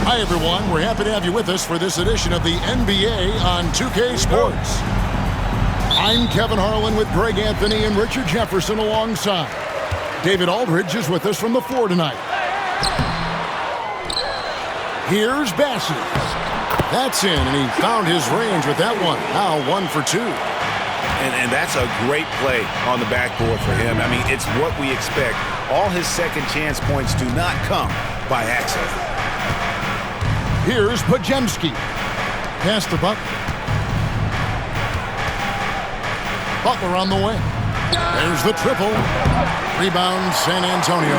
Hi, everyone. We're happy to have you with us for this edition of the NBA on 2K Sports. I'm Kevin Harlan with Greg Anthony and Richard Jefferson alongside. David Aldridge is with us from the floor tonight. Here's Bassey. That's in, and he found his range with that one. Now 1 for 2. And that's a great play on the backboard for him. I mean, it's what we expect. All his second chance points do not come by accident. Here's Podziemski. Pass to Butler. Butler on the wing. There's the triple. Rebound, San Antonio.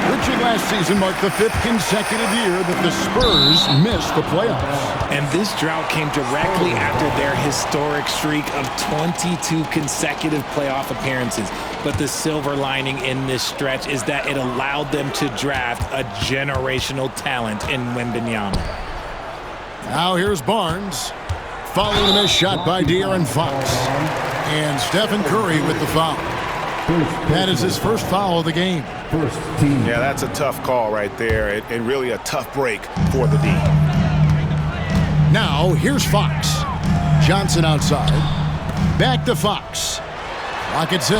Richard, last season marked the 5th consecutive year that the Spurs missed the playoffs. And this drought came directly after their historic streak of 22 consecutive playoff appearances. But the silver lining in this stretch is that it allowed them to draft a generational talent in Wembanyama. Now here's Barnes. Following a missed shot by De'Aaron Fox. And Stephen Curry with the foul. That is his first foul of the game. Yeah, that's a tough call right there, and really a tough break for the D. Now, here's Fox. Johnson outside. Back to Fox. Clock at 6.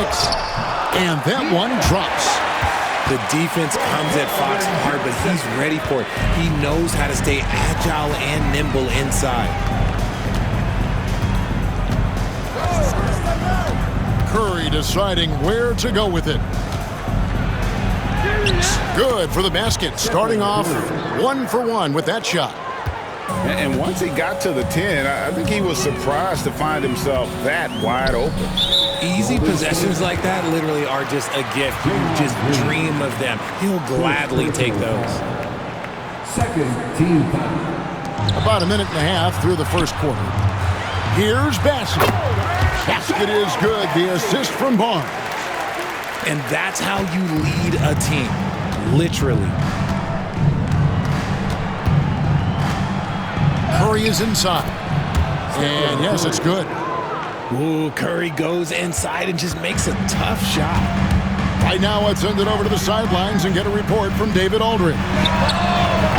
And that one drops. The defense comes at Fox hard, but he's ready for it. He knows how to stay agile and nimble inside. Curry deciding where to go with it. Good for the basket. Starting off 1 for 1 with that shot. And once he got to the 10, I think he was surprised to find himself that wide open. Easy possessions like that literally are just a gift. You just dream of them. He'll gladly take those. Second team foul. About a minute and a half through the first quarter. Here's Bassey. Basket is good. The assist from Barnes. And that's how you lead a team, literally. Curry is inside. And yes, it's good. Ooh, Curry goes inside and just makes a tough shot. Right now, let's send it over to the sidelines and get a report from David Aldridge.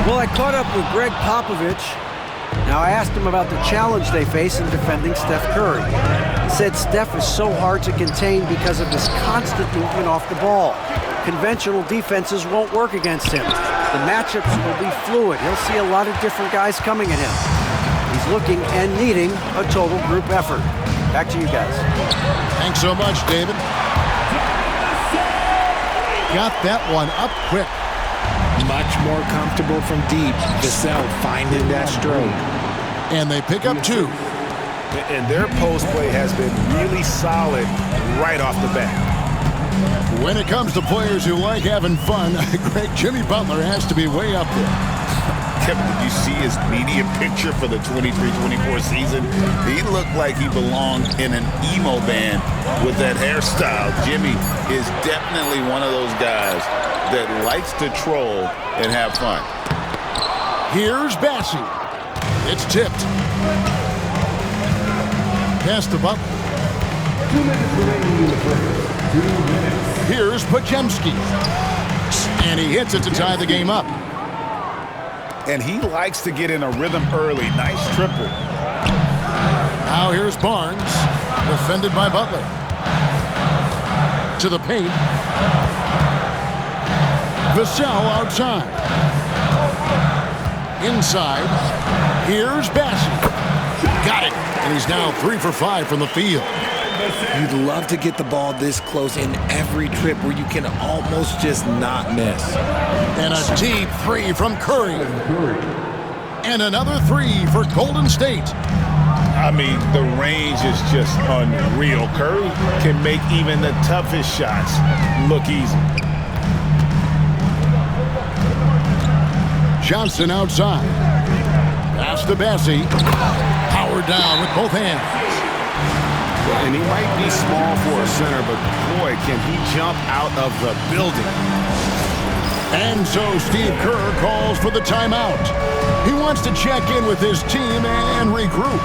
Well, I caught up with Greg Popovich. Now, I asked him about the challenge they face in defending Steph Curry. He said Steph is so hard to contain because of his constant movement off the ball. Conventional defenses won't work against him. The matchups will be fluid. He'll see a lot of different guys coming at him. He's looking and needing a total group effort. Back to you guys. Thanks so much, David. Got that one up quick. Much more comfortable from deep. Vassell finding that stroke. And they pick up 2. And their post play has been really solid right off the bat. When it comes to players who like having fun, Greg, Jimmy Butler has to be way up there. Kevin, did you see his media picture for the 23-24 season? He looked like he belonged in an emo band with that hairstyle. Jimmy is definitely one of those guys that likes to troll and have fun. Here's Bassey. It's tipped. Pass to Butler. 2 minutes remaining in the first. 2 minutes. Here's Podziemski. And he hits it to tie the game up. And he likes to get in a rhythm early. Nice triple. Now here's Barnes. Defended by Butler. To the paint. Vassell outside. Inside. Here's Bassey. Got it. And he's now 3 for 5 from the field. You'd love to get the ball this close in every trip where you can almost just not miss. And a deep 3 from Curry. And another 3 for Golden State. I mean, the range is just unreal. Curry can make even the toughest shots look easy. Johnson outside. Pass to Bassey. Powered down with both hands. And he might be small for a center, but boy, can he jump out of the building. And so Steve Kerr calls for the timeout. He wants to check in with his team and regroup.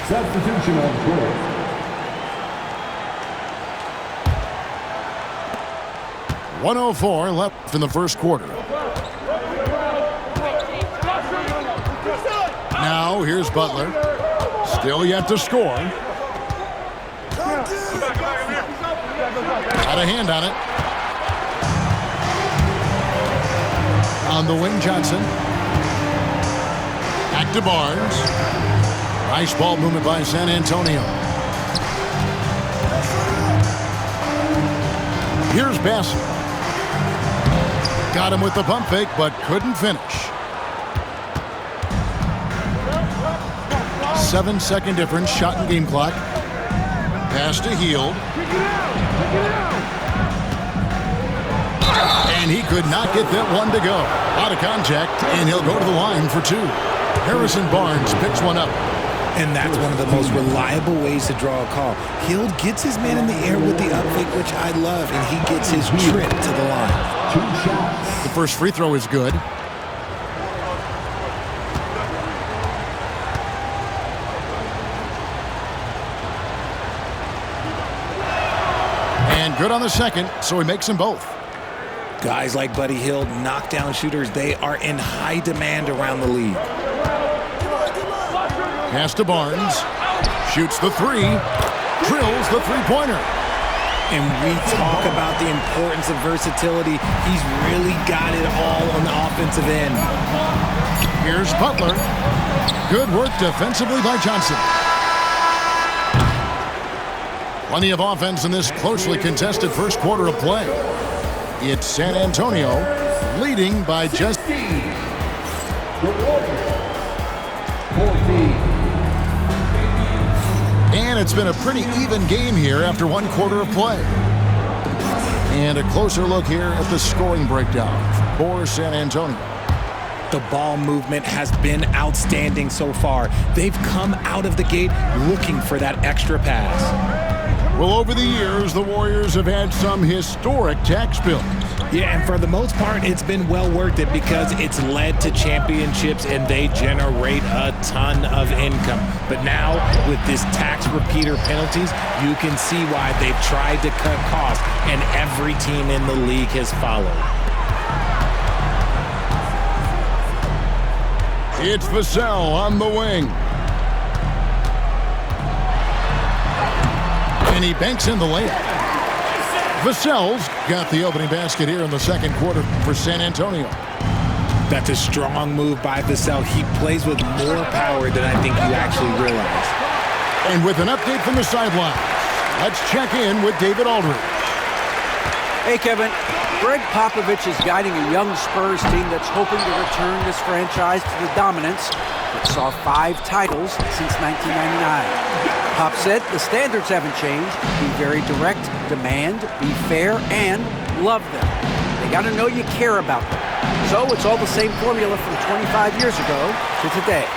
Substitution on the court. .104 left in the first quarter. Now here's Butler. Still yet to score. Got a hand on it. On the wing, Johnson. Back to Barnes. Nice ball movement by San Antonio. Here's Bassett. Got him with the pump fake, but couldn't finish. 7-second difference, shot and game clock. Pass to Hield. And he could not get that one to go. Out of contact, and he'll go to the line for two. Harrison Barnes picks one up. And that's one of the most reliable ways to draw a call. Hield gets his man in the air with the up fake, which I love, and he gets his trip to the line. The first free throw is good. And good on the second, so he makes them both. Guys like Buddy Hield, knockdown shooters, they are in high demand around the league. Pass to Barnes. Shoots the three. Drills the three-pointer. And we talk about the importance of versatility. He's really got it all on the offensive end. Here's Butler. Good work defensively by Johnson. Plenty of offense in this closely contested first quarter of play. It's San Antonio leading by just 14. And it's been a pretty even game here after one quarter of play. And a closer look here at the scoring breakdown for San Antonio. The ball movement has been outstanding so far. They've come out of the gate looking for that extra pass. Well, over the years, the Warriors have had some historic tax bills. Yeah, and for the most part, it's been well worth it because it's led to championships and they generate a ton of income. But now, with this tax repeater penalties, you can see why they've tried to cut costs, and every team in the league has followed. It's Vassell on the wing. And he banks in the layup. Vassell's got the opening basket here in the second quarter for San Antonio. That's a strong move by Vassell. He plays with more power than I think you actually realize. And with an update from the sideline, let's check in with David Aldridge. Hey, Kevin. Greg Popovich is guiding a young Spurs team that's hoping to return this franchise to the dominance that saw 5 titles since 1999. Pop said the standards haven't changed. Be very direct, demand, be fair, and love them. They got to know you care about them. So it's all the same formula from 25 years ago to today.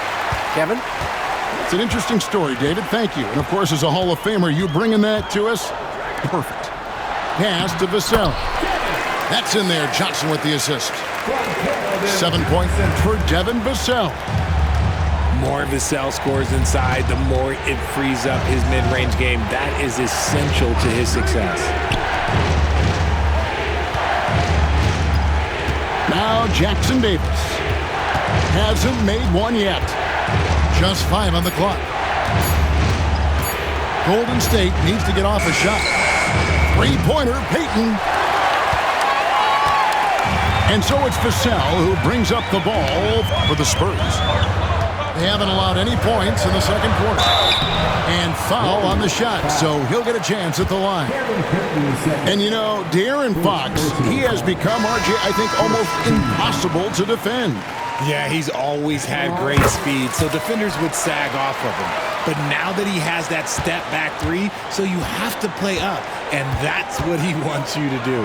Kevin? It's an interesting story, David. Thank you. And, of course, as a Hall of Famer, you bringing that to us? Perfect. Pass to Vassell. That's in there. Johnson with the assist. 7-point for Devin Vassell. More Vassell scores inside, the more it frees up his mid-range game. That is essential to his success. Now Jackson Davis. Hasn't made one yet. Just 5 on the clock. Golden State needs to get off a shot. Three-pointer, Payton. And so it's Vassell who brings up the ball for the Spurs. They haven't allowed any points in the second quarter. And foul on the shot, so he'll get a chance at the line. And you know, De'Aaron Fox, he has become, RJ, I think, almost impossible to defend. Yeah, he's always had great speed, so defenders would sag off of him. But now that he has that step-back three, so you have to play up, and that's what he wants you to do.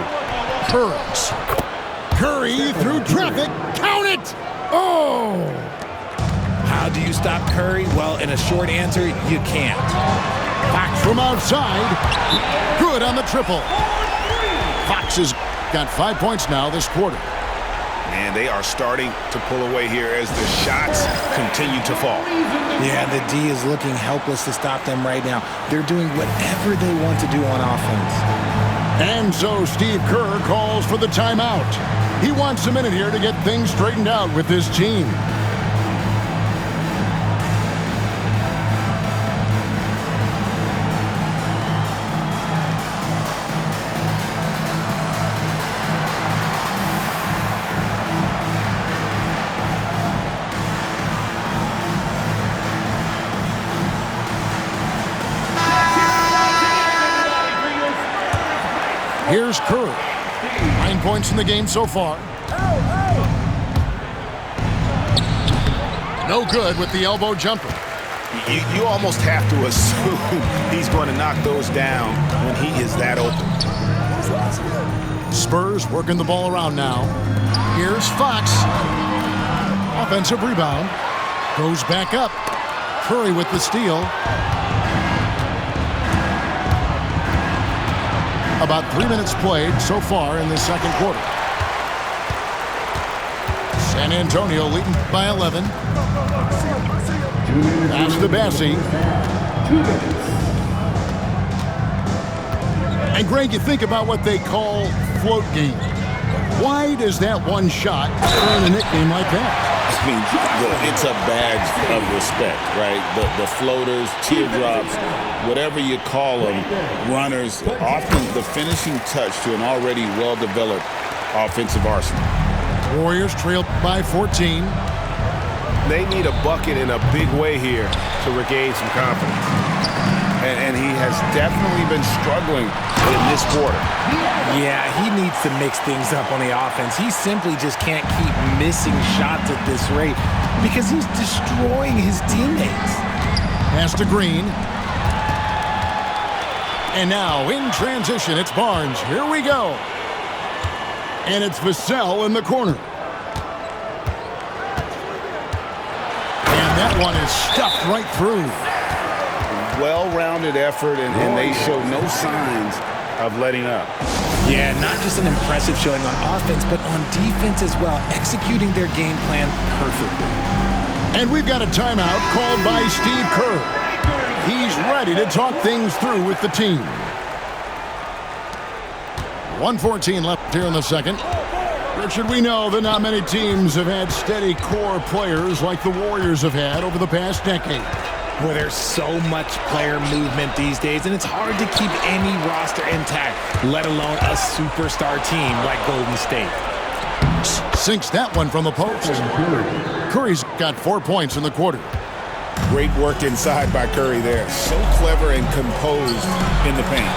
Hurts. Curry through traffic. Count it! Oh! How do you stop Curry? Well, in a short answer, you can't. Fox from outside. Good on the triple. Fox has got 5 points now this quarter. And they are starting to pull away here as the shots continue to fall. Yeah, the D is looking helpless to stop them right now. They're doing whatever they want to do on offense. And so Steve Kerr calls for the timeout. He wants a minute here to get things straightened out with his team. Here's Kerr. 9 points in the game so far. No good with the elbow jumper. You almost have to assume he's going to knock those down when he is that open. Spurs working the ball around now. Here's Fox. Offensive rebound. Goes back up. Curry with the steal. About 3 minutes played so far in the second quarter. San Antonio leading by 11. Pass to Bassey. And Greg, you think about what they call float game. Why does that one shot earn a nickname like that? I mean, it's a badge of respect, right? The floaters, teardrops, whatever you call them, runners, often the finishing touch to an already well-developed offensive arsenal. Warriors trailed by 14. They need a bucket in a big way here to regain some confidence. And he has definitely been struggling in this quarter. Yeah, he needs to mix things up on the offense. He simply just can't keep missing shots at this rate because he's destroying his teammates. Pass to Green. And now in transition, it's Barnes. Here we go. And it's Vassell in the corner. And that one is stuffed right through. Well-rounded effort, and they show no signs of letting up. Yeah, not just an impressive showing on offense, but on defense as well, executing their game plan perfectly. And we've got a timeout called by Steve Kerr. He's ready to talk things through with the team. 1:14 left here in the second. Richard, we know that not many teams have had steady core players like the Warriors have had over the past decade. Well, there's so much player movement these days, and it's hard to keep any roster intact, let alone a superstar team like Golden State. Sinks that one from the post. Curry's got 4 points in the quarter. Great work inside by Curry there. So clever and composed in the paint.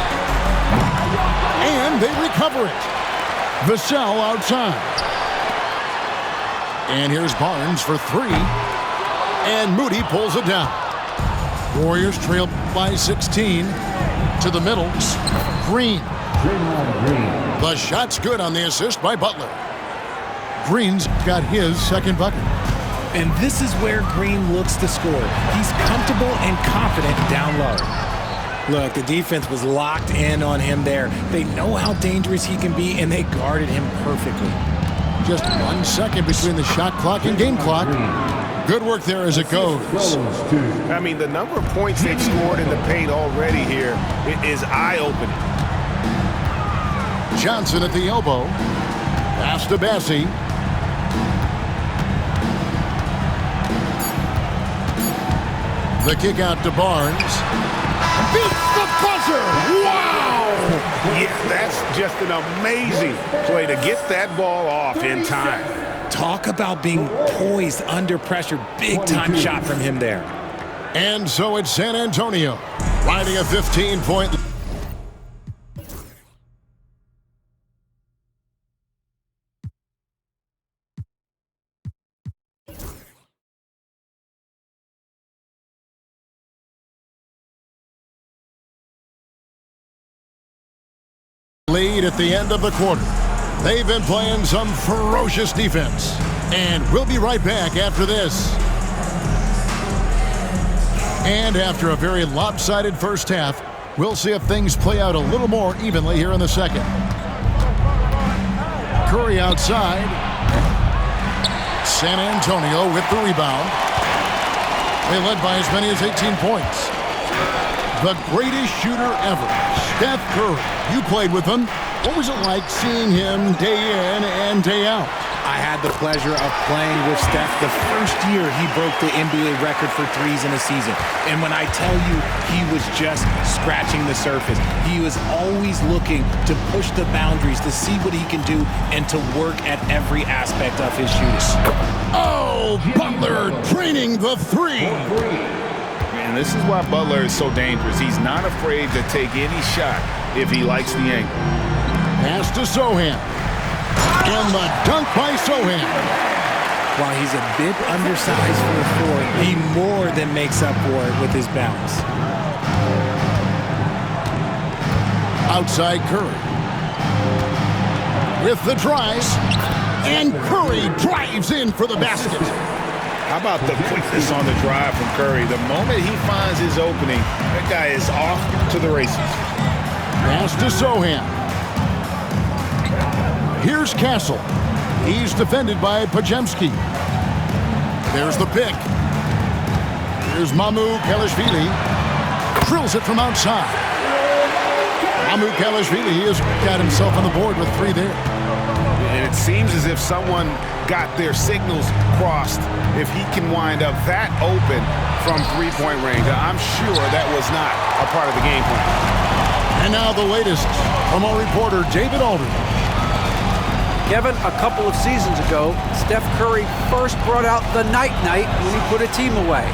And they recover it. Vassell outside. And here's Barnes for three. And Moody pulls it down. Warriors trail by 16. To the middle. Green. The shot's good on the assist by Butler. Green's got his second bucket. And this is where Green looks to score. He's comfortable and confident down low. Look, the defense was locked in on him there. They know how dangerous he can be, and they guarded him perfectly. Just 1 second between the shot clock and game clock. Good work there as it goes. I mean, the number of points they've scored in the paint already here is eye-opening. Johnson at the elbow. Pass to Bassey. The kick out to Barnes. Beats the buzzer! Wow! Yeah, that's just an amazing play to get that ball off in time. Talk about being poised under pressure. Big-time shot from him there. And so it's San Antonio riding a 15-point lead at the end of the quarter. They've been playing some ferocious defense. And we'll be right back after this. And after a very lopsided first half, we'll see if things play out a little more evenly here in the second. Curry outside. San Antonio with the rebound. They led by as many as 18 points. The greatest shooter ever, Steph Curry. You played with him. What was it like seeing him day in and day out? I had the pleasure of playing with Steph the first year he broke the NBA record for threes in a season. And when I tell you he was just scratching the surface, he was always looking to push the boundaries, to see what he can do, and to work at every aspect of his shooting. Oh, Butler draining the three. And this is why Butler is so dangerous. He's not afraid to take any shot if he likes the angle. Pass to Sochan. And the dunk by Sochan. While he's a bit undersized for a forward, he more than makes up for it with his bounce. Outside Curry. With the drive. And Curry drives in for the basket. How about the quickness on the drive from Curry? The moment he finds his opening, that guy is off to the races. Pass to Sochan. Here's Castle. He's defended by Podziemski. There's the pick. Here's Mamu Kelishvili. Drills it from outside. Mamu Kelishvili has got himself on the board with three there. And it seems as if someone got their signals crossed if he can wind up that open from three-point range. I'm sure that was not a part of the game plan. And now the latest from our reporter, David Aldridge. Kevin, a couple of seasons ago, Steph Curry first brought out the night-night when he put a team away.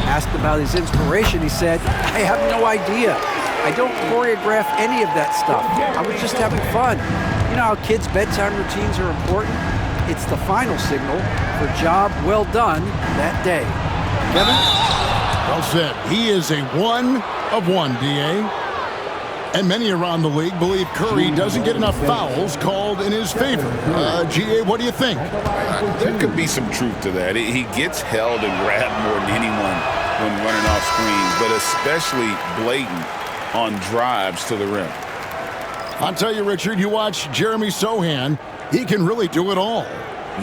Asked about his inspiration, he said, "I have no idea. I don't choreograph any of that stuff. I was just having fun." You know how kids' bedtime routines are important? It's the final signal for job well done that day. Kevin? Well said. He is a one of one, D.A. And many around the league believe Curry doesn't get enough fouls called in his favor. G.A., what do you think? There could be some truth to that. He gets held and grabbed more than anyone when running off screens, but especially blatant on drives to the rim. I'll tell you, Richard, you watch Jeremy Sochan, he can really do it all.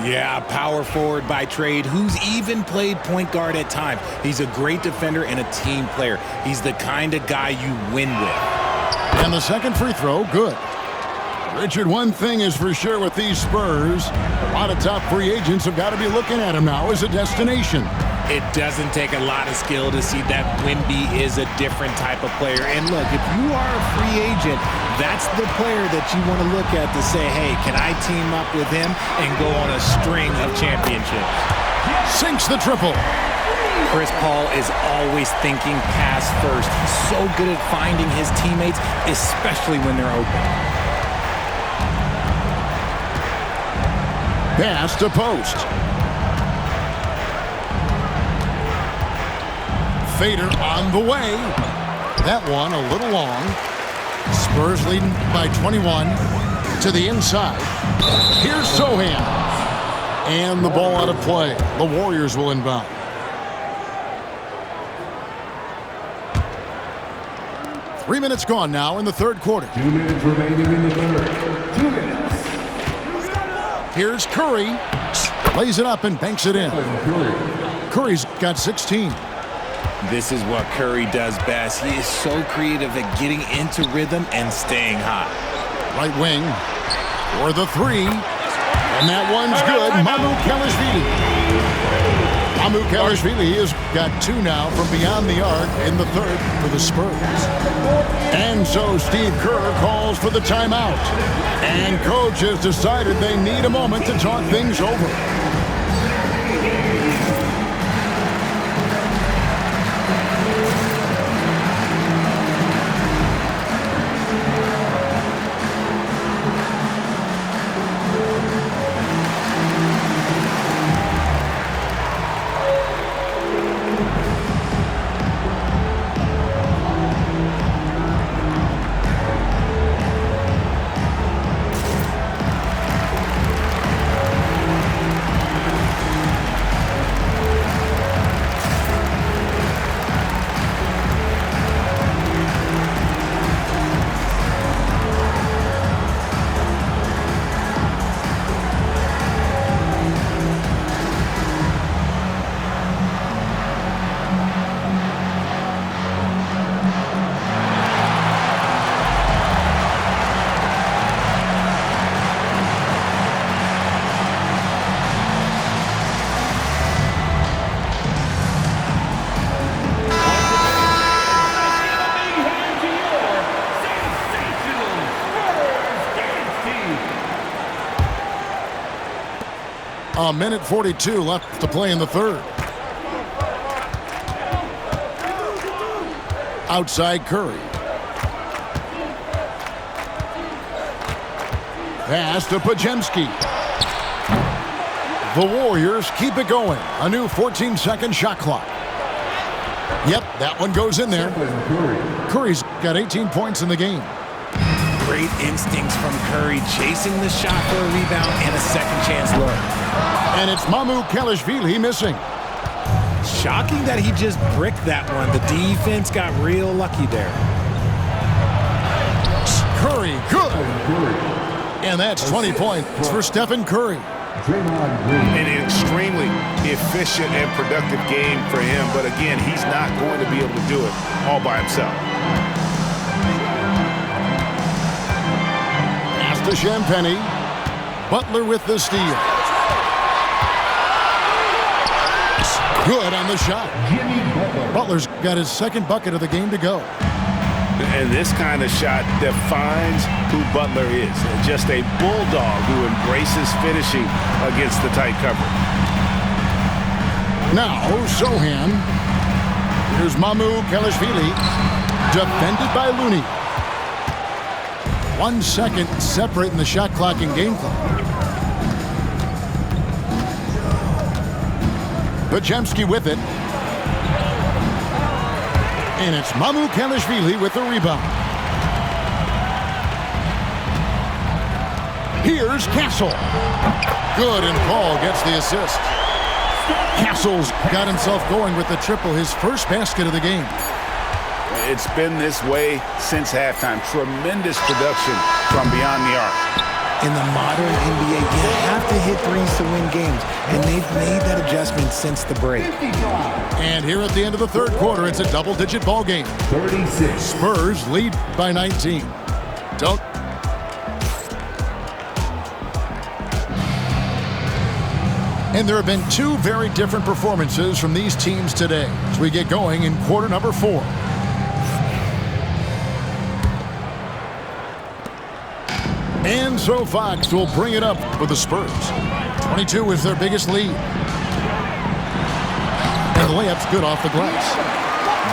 Yeah, power forward by trade, who's even played point guard at times. He's a great defender and a team player. He's the kind of guy you win with. And the second free throw, good. Richard, one thing is for sure with these Spurs, a lot of top free agents have got to be looking at him now as a destination. It doesn't take a lot of skill to see that Wemby is a different type of player. And look, if you are a free agent, that's the player that you want to look at to say, hey, can I team up with him and go on a string of championships? Sinks the triple. Chris Paul is always thinking pass first. He's so good at finding his teammates, especially when they're open. Pass to post. Fader on the way. That one a little long. Spurs leading by 21 to the inside. Here's Sochan. And the ball out of play. The Warriors will inbound. Three minutes gone now in the third quarter. 2 minutes remaining in the third. 2 minutes. Here's Curry. Lays it up and banks it in. Curry's got 16. This is what Curry does best. He is so creative at getting into rhythm and staying hot. Right wing for the three. And that one's good. Mamu Kelishvili. Mamu Kelishvili has got two now from beyond the arc in the third for the Spurs. And so Steve Kerr calls for the timeout. And coach has decided they need a moment to talk things over. A minute 42 left to play in the third. Outside Curry. Pass to Podziemski. The Warriors keep it going. A new 14-second shot clock. Yep, that one goes in there. Curry's got 18 points in the game. Great instincts from Curry, chasing the shot for a rebound and a second chance look. And it's Mamukelashvili missing. Shocking that he just bricked that one. The defense got real lucky there. Curry, good. And that's 20 points for Stephen Curry. An extremely efficient and productive game for him, but again, he's not going to be able to do it all by himself. Pass to Champagnie. Butler with the steal. Good on the shot. Butler's got his second bucket of the game to go. And this kind of shot defines who Butler is. Just a bulldog who embraces finishing against the tight cover. Now, Sohan. Here's Mamukelashvili. Defended by Looney. 1 second separating the shot clock and game clock. Podziemski with it. And it's Mamukelashvili with the rebound. Here's Castle. Good, and Paul gets the assist. Castle's got himself going with the triple, his first basket of the game. It's been this way since halftime. Tremendous production from beyond the arc. In the modern NBA, you have to hit threes to win games, and they've made that adjustment since the break. And here at the end of the third quarter, it's a double-digit ball game. 36. Spurs lead by 19. And there have been two very different performances from these teams today as we get going in quarter number 4. And so Fox will bring it up for the Spurs. 22 is their biggest lead. And the layup's good off the glass.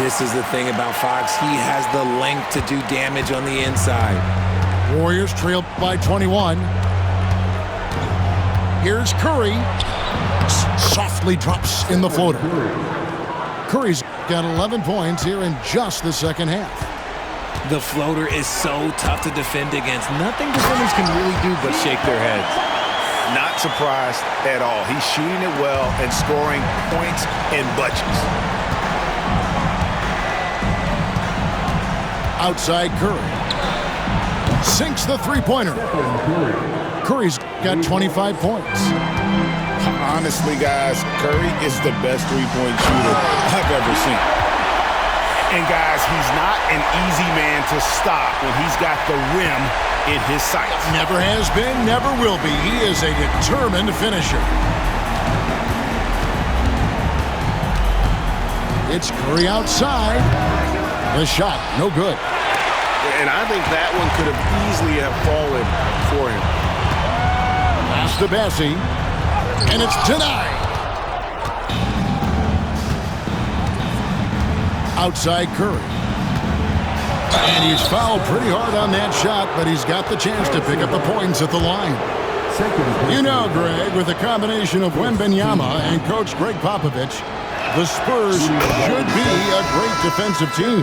This is the thing about Fox. He has the length to do damage on the inside. Warriors trail by 21. Here's Curry. Softly drops in the floater. Curry's got 11 points here in just the second half. The floater is so tough to defend against. Nothing defenders can really do but shake their heads. Not surprised at all. He's shooting it well and scoring points in bunches. Outside Curry. Sinks the three-pointer. Curry's got 25 points. Honestly, guys, Curry is the best three-point shooter I've ever seen. And, guys, he's not an easy man to stop when he's got the rim in his sights. Never has been, never will be. He is a determined finisher. It's Curry outside. The shot, no good. And I think that one could have easily have fallen for him. Pass to Bassie. And it's denied. Outside Curry. And he's fouled pretty hard on that shot, but he's got the chance to pick up the points at the line. You know, Greg, with a combination of Wembanyama and Coach Greg Popovich, the Spurs should be a great defensive team.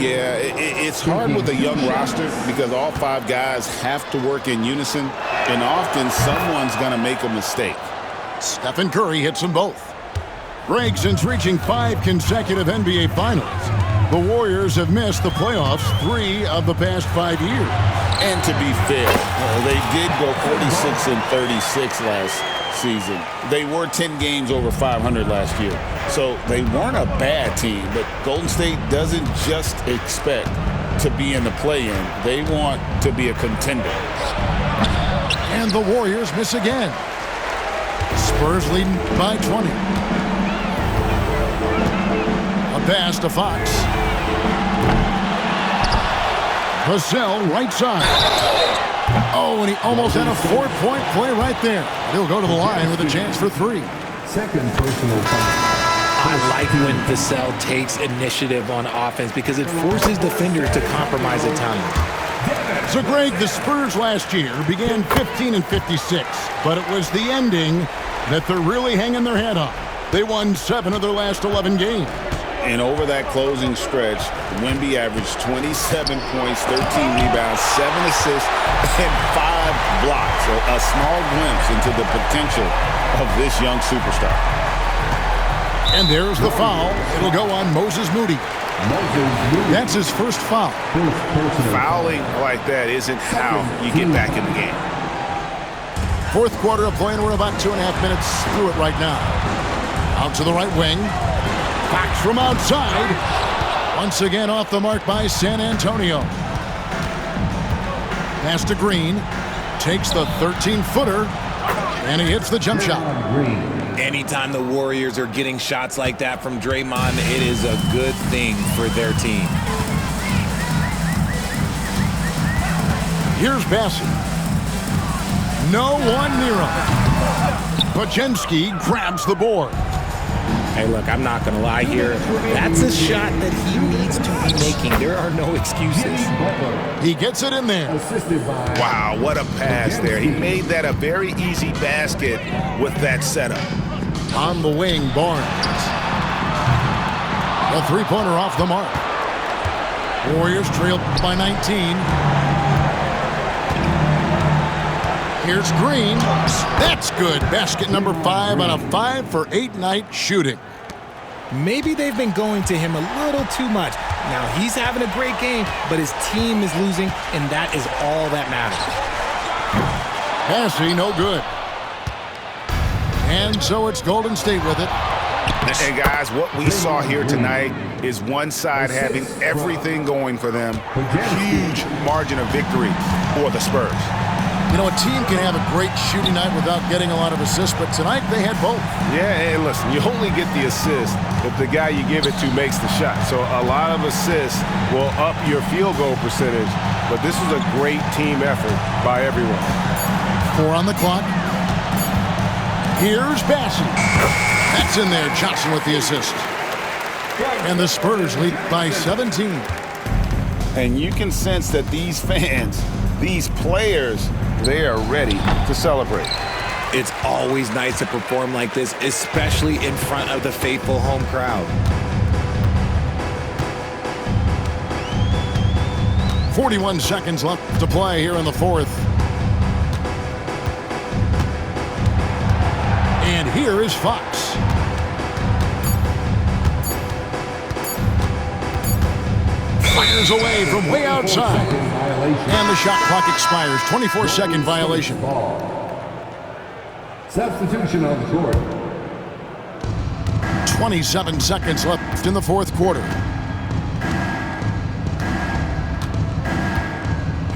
Yeah, it's hard with a young roster because all 5 guys have to work in unison, and often someone's going to make a mistake. Stephen Curry hits them both. Greg, since reaching 5 consecutive NBA Finals, the Warriors have missed the playoffs 3 of the past 5 years. And to be fair, they did go 46-36 last season. They were 10 games over 500 last year. So they weren't a bad team, but Golden State doesn't just expect to be in the play-in. They want to be a contender. And the Warriors miss again. Spurs leading by 20. A pass to Fox. Vassell right side. Oh, and he almost had a 4-point play right there. He'll go to the line with a chance for 3. Second personal foul. I like when Vassell takes initiative on offense because it forces defenders to compromise at times. So, Greg, the Spurs last year began 15-56, but it was the ending that they're really hanging their head on. They won 7 of their last 11 games. And over that closing stretch, Wemby averaged 27 points, 13 rebounds, 7 assists, and 5 blocks. A small glimpse into the potential of this young superstar. And there's the foul. It'll go on Moses Moody. That's his first foul. Fouling like that isn't how you get back in the game. Fourth quarter of play, and we're about 2.5 minutes through it right now. Out to the right wing. Fox from outside. Once again off the mark by San Antonio. Pass to Green. Takes the 13-footer. And he hits the jump shot. Anytime the Warriors are getting shots like that from Draymond, it is a good thing for their team. Here's Bassett. No one near him. Podziemski grabs the board. Hey, look, I'm not going to lie here. That's a shot that he needs to be making. There are no excuses. He gets it in there. Wow, what a pass there. He made that a very easy basket with that setup. On the wing, Barnes. A three-pointer off the mark. Warriors trailed by 19. Here's Green. That's good. Basket number 5 on a 5-for-8 night shooting. Maybe they've been going to him a little too much. Now, he's having a great game, but his team is losing, and that is all that matters. Passing, no good. And so it's Golden State with it. And guys, what we saw here tonight is one side having everything going for them. Huge margin of victory for the Spurs. You know, a team can have a great shooting night without getting a lot of assists, but tonight they had both. Yeah, and listen, you only get the assist if the guy you give it to makes the shot. So a lot of assists will up your field goal percentage, but this is a great team effort by everyone. 4 on the clock. Here's Bassett. That's in there. Johnson with the assist. And the Spurs lead by 17. And you can sense that these fans, these players, they are ready to celebrate. It's always nice to perform like this, especially in front of the faithful home crowd. 41 seconds left to play here in the fourth. And here is Fox. Fires away from way outside. And the shot clock expires. 24-second violation. Substitution on the court. 27 seconds left in the fourth quarter.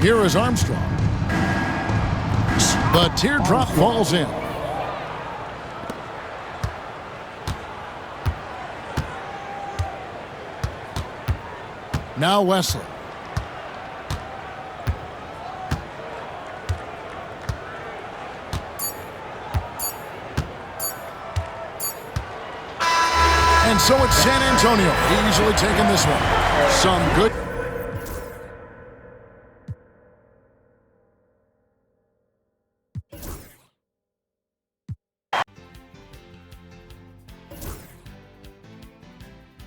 Here is Armstrong. The teardrop falls in. Now Wesley. And so it's San Antonio easily taking this one. Some good